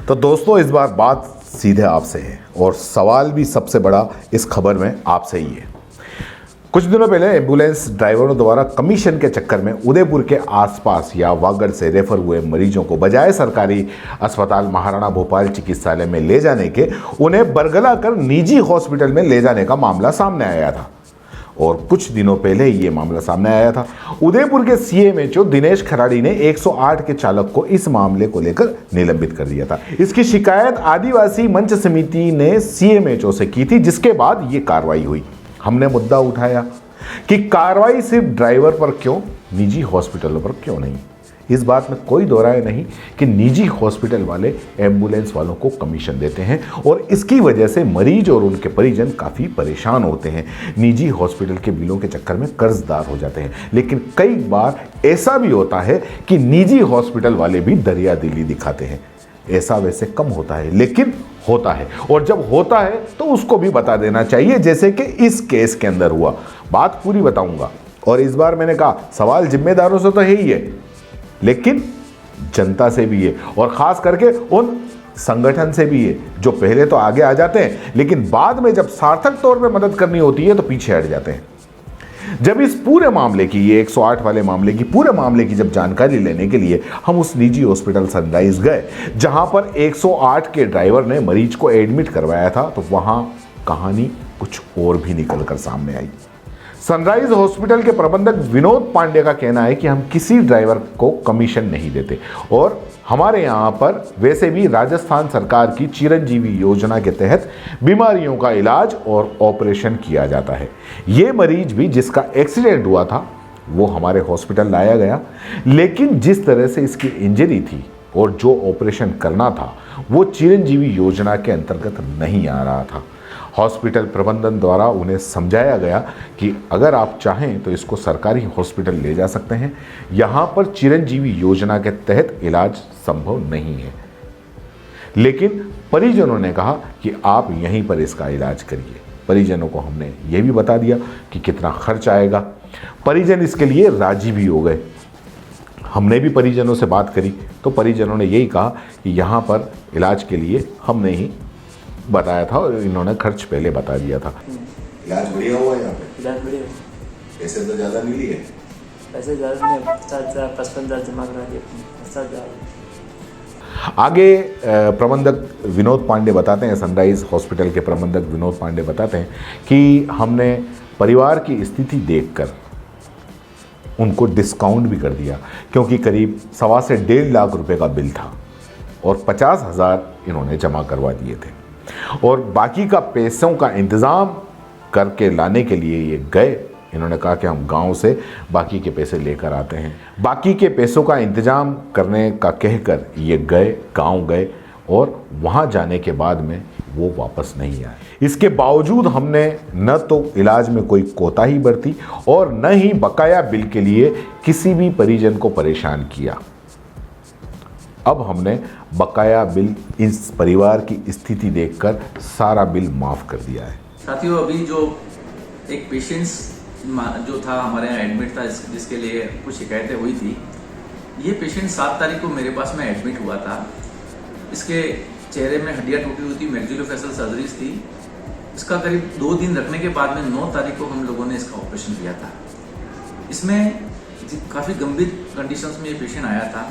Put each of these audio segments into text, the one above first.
तो दोस्तों इस बार बात सीधे आपसे है और सवाल भी सबसे बड़ा इस खबर में आपसे ही है। कुछ दिनों पहले एम्बुलेंस ड्राइवरों द्वारा कमीशन के चक्कर में उदयपुर के आसपास या वागड़ से रेफर हुए मरीजों को बजाय सरकारी अस्पताल महाराणा भोपाल चिकित्सालय में ले जाने के उन्हें बरगला कर निजी हॉस्पिटल में ले जाने का मामला सामने आया था। और कुछ दिनों पहले ही ये मामला सामने आया था। उदयपुर के सीएमएचओ दिनेश खराड़ी ने 108 के चालक को इस मामले को लेकर निलंबित कर दिया था। इसकी शिकायत आदिवासी मंच समिति ने सीएमएचओ से की थी, जिसके बाद ये कार्रवाई हुई। हमने मुद्दा उठाया कि कार्रवाई सिर्फ ड्राइवर पर क्यों, निजी हॉस्पिटलों पर क्यों नहीं। इस बात में कोई दो राय नहीं कि निजी हॉस्पिटल वाले एम्बुलेंस वालों को कमीशन देते हैं और इसकी वजह से मरीज और उनके परिजन काफ़ी परेशान होते हैं, निजी हॉस्पिटल के बिलों के चक्कर में कर्जदार हो जाते हैं। लेकिन कई बार ऐसा भी होता है कि निजी हॉस्पिटल वाले भी दरियादिली दिखाते हैं। ऐसा वैसे कम होता है, लेकिन होता है, और जब होता है तो उसको भी बता देना चाहिए, जैसे कि इस केस के अंदर हुआ। बात पूरी बताऊंगा। और इस बार मैंने कहा सवाल जिम्मेदारों से तो है ही है, लेकिन जनता से भी है, और खास करके उन संगठन से भी है जो पहले तो आगे आ जाते हैं, लेकिन बाद में जब सार्थक तौर पे मदद करनी होती है तो पीछे हट जाते हैं। जब इस पूरे मामले की, ये 108 वाले मामले की, पूरे मामले की जब जानकारी लेने के लिए हम उस निजी हॉस्पिटल सनराइज गए, जहां पर 108 के ड्राइवर ने मरीज को एडमिट करवाया था, तो वहां कहानी कुछ और भी निकल कर सामने आई। सनराइज हॉस्पिटल के प्रबंधक विनोद पांडे का कहना है कि हम किसी ड्राइवर को कमीशन नहीं देते, और हमारे यहाँ पर वैसे भी राजस्थान सरकार की चिरंजीवी योजना के तहत बीमारियों का इलाज और ऑपरेशन किया जाता है। ये मरीज भी जिसका एक्सीडेंट हुआ था वो हमारे हॉस्पिटल लाया गया, लेकिन जिस तरह से इसकी इंजरी थी और जो ऑपरेशन करना था वो चिरंजीवी योजना के अंतर्गत नहीं आ रहा था। हॉस्पिटल प्रबंधन द्वारा उन्हें समझाया गया कि अगर आप चाहें तो इसको सरकारी हॉस्पिटल ले जा सकते हैं, यहाँ पर चिरंजीवी योजना के तहत इलाज संभव नहीं है। लेकिन परिजनों ने कहा कि आप यहीं पर इसका इलाज करिए। परिजनों को हमने ये भी बता दिया कि कितना खर्च आएगा। परिजन इसके लिए राजी भी हो गए। हमने भी परिजनों से बात करी तो परिजनों ने यही कहा कि यहाँ पर इलाज के लिए हमने ही बताया था और इन्होंने खर्च पहले बता दिया था। इलाज बढ़िया हुआ यहाँ पे? इलाज बढ़िया। पैसे तो ज़्यादा नहीं लिए? पैसे ज़्यादा नहीं, 50,000 जमा करा दिए। 50,000। आगे प्रबंधक विनोद पांडे बताते हैं, सनराइज हॉस्पिटल के प्रबंधक विनोद पांडे बताते हैं कि हमने परिवार की स्थिति देखकर उनको डिस्काउंट भी कर दिया, क्योंकि करीब 1.25 से 1.5 लाख रुपए का बिल था और 50,000 इन्होंने जमा करवा दिए थे, और बाकी का पैसों का इंतज़ाम करके लाने के लिए ये गए। इन्होंने कहा कि हम गांव से बाकी के पैसे लेकर आते हैं। बाकी के पैसों का इंतज़ाम करने का कहकर ये गए, गांव गए, और वहां जाने के बाद में वो वापस नहीं आए। इसके बावजूद हमने न तो इलाज में कोई कोताही बरती और न ही बकाया बिल के लिए किसी भी परिजन को परेशान किया। अब हमने बकाया बिल, इस परिवार की स्थिति देखकर सारा बिल माफ कर दिया है। साथियों, अभी जो एक पेशेंट्स जो था हमारे यहाँ एडमिट था, जिसके लिए कुछ शिकायतें हुई थी, ये पेशेंट 7 तारीख को मेरे पास में एडमिट हुआ था। इसके चेहरे में हड्डियाँ टूटी हुई थी, मैक्सिलोफेशियल सर्जरीज थी। इसका करीब 2 दिन रखने के बाद में 9 तारीख को हम लोगों ने इसका ऑपरेशन किया था। इसमें काफ़ी गंभीर कंडीशंस में ये पेशेंट आया था,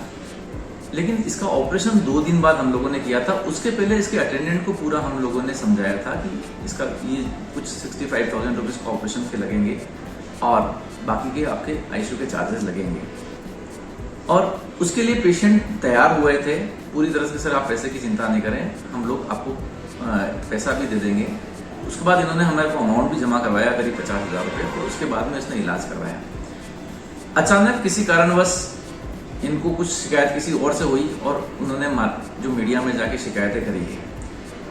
लेकिन इसका ऑपरेशन 2 दिन बाद हम लोगों ने किया था। उसके पहले इसके अटेंडेंट को पूरा हम लोगों ने समझाया था कि इसका ये कुछ 65,000 रुपीज़ का ऑपरेशन के लगेंगे और बाकी के आपके आईसीयू के चार्जेस लगेंगे। और उसके लिए पेशेंट तैयार हुए थे पूरी तरह से, सर आप पैसे की चिंता नहीं करें, हम लोग आपको पैसा भी दे देंगे। उसके बाद इन्होंने हमारे को अमाउंट भी जमा करवाया, करीब 50,000 रुपये, और उसके बाद में इसने इलाज करवाया। अचानक किसी कारणवश इनको कुछ शिकायत किसी और से हुई और उन्होंने जो मीडिया में जाके शिकायतें करी है।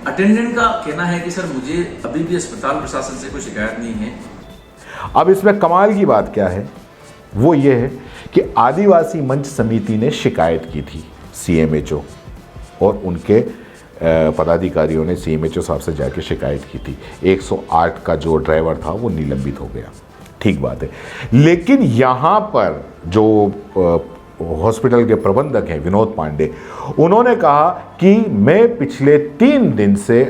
अटेंडेंट का कहना है कि सर मुझे अभी भी अस्पताल प्रशासन से कोई शिकायत नहीं है। अब इसमें कमाल की बात क्या है, वो ये है कि आदिवासी मंच समिति ने शिकायत की थी सीएमएचओ, और उनके पदाधिकारियों ने सीएमएचओ साहब से जाके शिकायत की थी। 108 का जो ड्राइवर था वो निलंबित हो गया, ठीक बात है। लेकिन यहाँ पर जो हॉस्पिटल के प्रबंधक हैं विनोद पांडे, उन्होंने कहा कि मैं पिछले 3 दिन से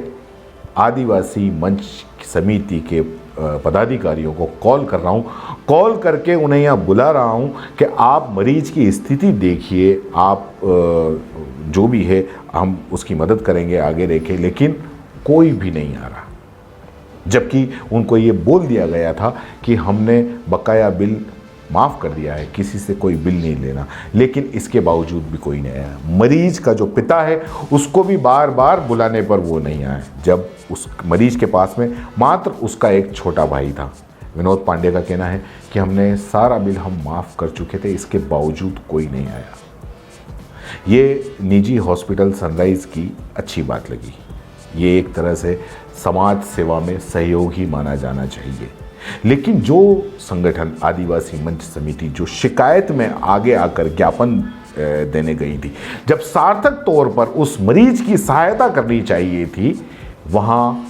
आदिवासी मंच समिति के पदाधिकारियों को कॉल कर रहा हूँ, कॉल करके उन्हें यहाँ बुला रहा हूँ कि आप मरीज की स्थिति देखिए, आप जो भी है हम उसकी मदद करेंगे, आगे देखें, लेकिन कोई भी नहीं आ रहा। जबकि उनको ये बोल दिया गया था कि हमने बकाया बिल माफ़ कर दिया है, किसी से कोई बिल नहीं लेना, लेकिन इसके बावजूद भी कोई नहीं आया। मरीज का जो पिता है उसको भी बार बार बुलाने पर वो नहीं आया, जब उस मरीज के पास में मात्र उसका एक छोटा भाई था। विनोद पांडे का कहना है कि हमने सारा बिल हम माफ़ कर चुके थे, इसके बावजूद कोई नहीं आया। ये निजी हॉस्पिटल सनराइज़ की अच्छी बात लगी। ये एक तरह से समाज सेवा में सहयोग ही माना जाना चाहिए। लेकिन जो संगठन आदिवासी मंच समिति जो शिकायत में आगे आकर ज्ञापन देने गई थी, जब सार्थक तौर पर उस मरीज की सहायता करनी चाहिए थी, वहाँ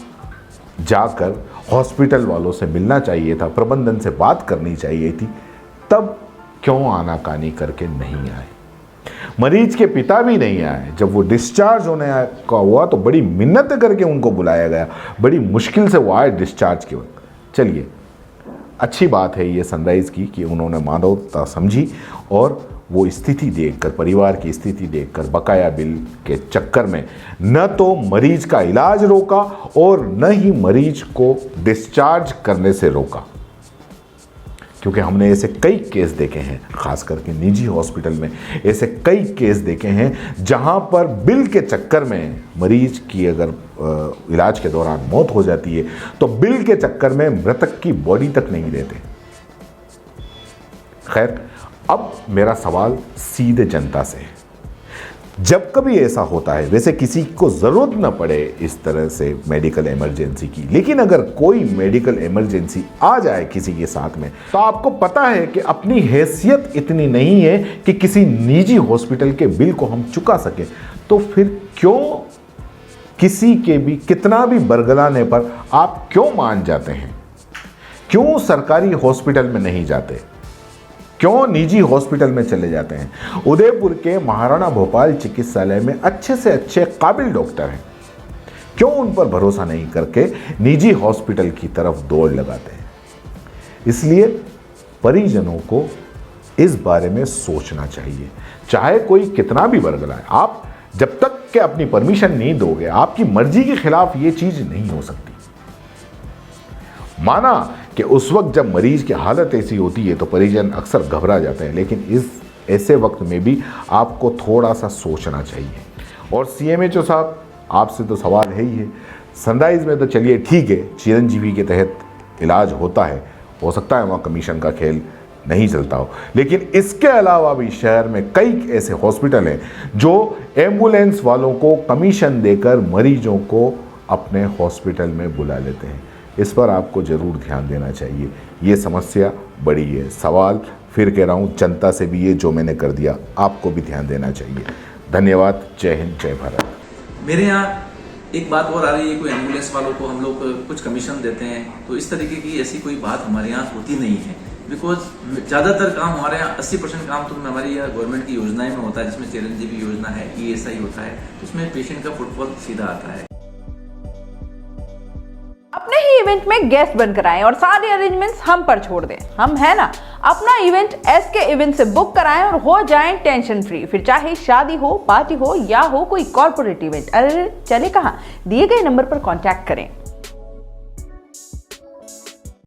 जाकर हॉस्पिटल वालों से मिलना चाहिए था, प्रबंधन से बात करनी चाहिए थी, तब क्यों आनाकानी करके नहीं आए? मरीज के पिता भी नहीं आए। जब वो डिस्चार्ज होने का हुआ तो बड़ी मिन्नत करके उनको बुलाया गया, बड़ी मुश्किल से वो आए डिस्चार्ज के वक्त। चलिए, अच्छी बात है ये सनराइज़ की कि उन्होंने मानवता समझी और वो स्थिति देखकर, परिवार की स्थिति देखकर बकाया बिल के चक्कर में न तो मरीज का इलाज रोका और न ही मरीज को डिस्चार्ज करने से रोका। क्योंकि हमने ऐसे कई केस देखे हैं, खास करके निजी हॉस्पिटल में ऐसे कई केस देखे हैं जहां पर बिल के चक्कर में मरीज की अगर इलाज के दौरान मौत हो जाती है तो बिल के चक्कर में मृतक की बॉडी तक नहीं देते। खैर, अब मेरा सवाल सीधे जनता से है। जब कभी ऐसा होता है, वैसे किसी को ज़रूरत न पड़े इस तरह से मेडिकल इमरजेंसी की, लेकिन अगर कोई मेडिकल इमरजेंसी आ जाए किसी के साथ में, तो आपको पता है कि अपनी हैसियत इतनी नहीं है कि किसी निजी हॉस्पिटल के बिल को हम चुका सके, तो फिर क्यों किसी के भी कितना भी बरगलाने पर आप क्यों मान जाते हैं? क्यों सरकारी हॉस्पिटल में नहीं जाते? क्यों निजी हॉस्पिटल में चले जाते हैं? उदयपुर के महाराणा भोपाल चिकित्सालय में अच्छे से अच्छे काबिल डॉक्टर हैं, क्यों उन पर भरोसा नहीं करके निजी हॉस्पिटल की तरफ दौड़ लगाते हैं? इसलिए परिजनों को इस बारे में सोचना चाहिए। चाहे कोई कितना भी बरगलाए, आप जब तक कि अपनी परमिशन नहीं दोगे, आपकी मर्जी के खिलाफ ये चीज नहीं हो सकती। माना कि उस वक्त जब मरीज की हालत ऐसी होती है तो परिजन अक्सर घबरा जाते हैं, लेकिन इस ऐसे वक्त में भी आपको थोड़ा सा सोचना चाहिए। और CMHO साहब, आपसे तो सवाल है ही है। सनराइज में तो चलिए ठीक है, चिरंजीवी के तहत इलाज होता है, हो सकता है वहाँ कमीशन का खेल नहीं चलता हो, लेकिन इसके अलावा भी शहर में कई ऐसे हॉस्पिटल हैं जो एम्बुलेंस वालों को कमीशन देकर मरीजों को अपने हॉस्पिटल में बुला लेते हैं। इस पर आपको ज़रूर ध्यान देना चाहिए। ये समस्या बड़ी है। सवाल फिर कह रहा हूँ, जनता से भी ये जो मैंने कर दिया, आपको भी ध्यान देना चाहिए। धन्यवाद। जय हिंद, जय भारत। मेरे यहाँ एक बात और आ रही है, कोई एम्बुलेंस वालों को हम लोग कुछ कमीशन देते हैं, तो इस तरीके की ऐसी कोई बात हमारे यहाँ होती नहीं है। बिकॉज ज़्यादातर काम हमारे यहाँ 80% काम तो हमारी यहाँ गवर्नमेंट की योजनाएं में होता है, जिसमें चिरंजीवी योजना है, ESI होता है, तो उसमें पेशेंट का फुटफॉल सीधा आता है। अपने ही इवेंट में गेस्ट बनकर आएं और सारे अरेंजमेंट्स हम पर छोड़ दें। हम है ना, अपना इवेंट SK इवेंट से बुक कराएं और हो जाएं टेंशन फ्री। फिर चाहे शादी हो, पार्टी हो या हो कोई कॉर्पोरेट इवेंट, अरे चले कहाँ, दिए गए नंबर पर कांटेक्ट करें।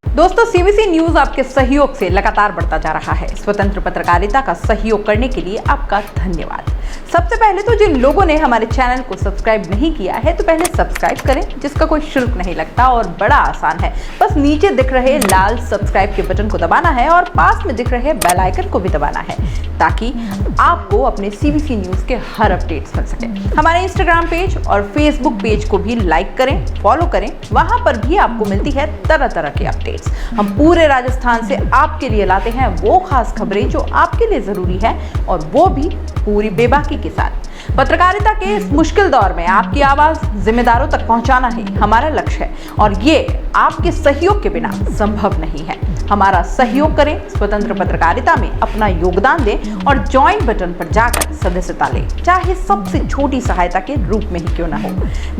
दोस्तों, CBC न्यूज आपके सहयोग से लगातार बढ़ता जा रहा है। स्वतंत्र पत्रकारिता का सहयोग करने के लिए आपका धन्यवाद। सबसे पहले तो जिन लोगों ने हमारे चैनल को सब्सक्राइब नहीं किया है, तो पहले सब्सक्राइब करें, जिसका कोई शुल्क नहीं लगता और बड़ा आसान है। बस नीचे दिख रहे लाल सब्सक्राइब के बटन को दबाना है और पास में दिख रहे बेल आइकन को भी दबाना है, ताकि आपको अपने CBC न्यूज के हर अपडेट्स मिल सके। हमारे इंस्टाग्राम पेज और फेसबुक पेज को भी लाइक करें, फॉलो करें, वहां पर भी आपको मिलती है तरह तरह की अपडेट्स। हम पूरे राजस्थान से आपके लिए लाते हैं वो खास खबरें जो आपके आपके लिए जरूरी है, और वो भी पूरी बेबाकी के साथ। पत्रकारिता के इस मुश्किल दौर में आपकी आवाज जिम्मेदारों तक पहुंचाना ही हमारा लक्ष्य है, और ये आपके सहयोग के बिना संभव नहीं है। हमारा सहयोग करें, स्वतंत्र पत्रकारिता में अपना योगदान दें और ज्वाइन बटन पर जाकर सदस्यता लें, चाहे सबसे छोटी सहायता के रूप में ही क्यों ना हो।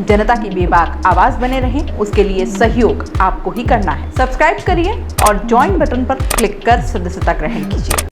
जनता की बेबाक आवाज बने रहें, उसके लिए सहयोग आपको ही करना है। सब्सक्राइब करिए और ज्वाइन बटन पर क्लिक कर सदस्यता ग्रहण कीजिए।